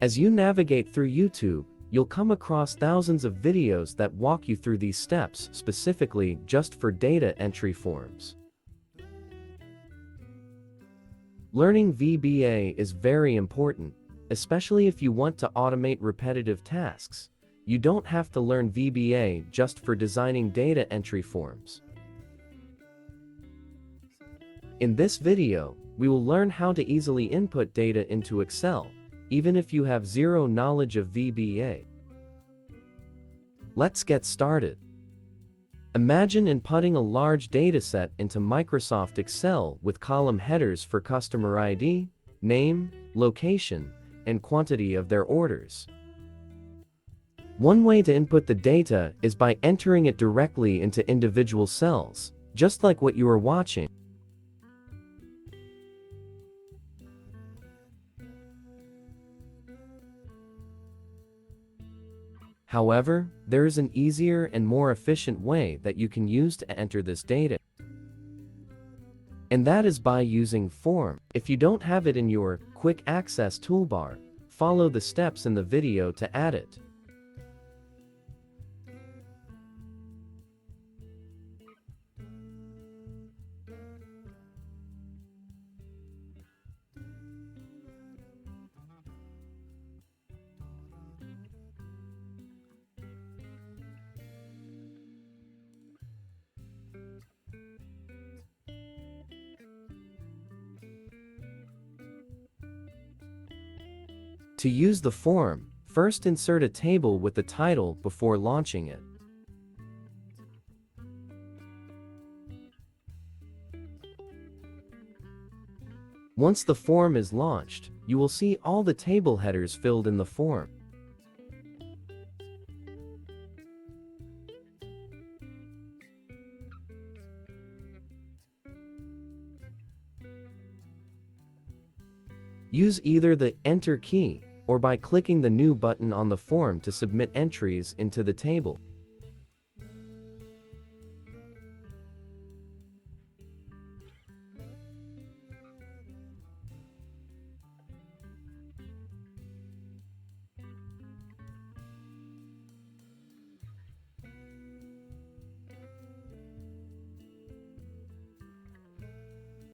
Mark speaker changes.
Speaker 1: As you navigate through YouTube, you'll come across thousands of videos that walk you through these steps specifically just for data entry forms. Learning VBA is very important, especially if you want to automate repetitive tasks. You don't have to learn VBA just for designing data entry forms. In this video, we will learn how to easily input data into Excel, even if you have zero knowledge of VBA. Let's get started. Imagine inputting a large dataset into Microsoft Excel with column headers for customer ID, name, location, and quantity of their orders. One way to input the data is by entering it directly into individual cells, just like what you are watching. However, there is an easier and more efficient way that you can use to enter this data. And that is by using form. If you don't have it in your quick access toolbar, follow the steps in the video to add it. To use the form, first insert a table with the title before launching it. Once the form is launched, you will see all the table headers filled in the form. Use either the Enter key or by clicking the New button on the form to submit entries into the table.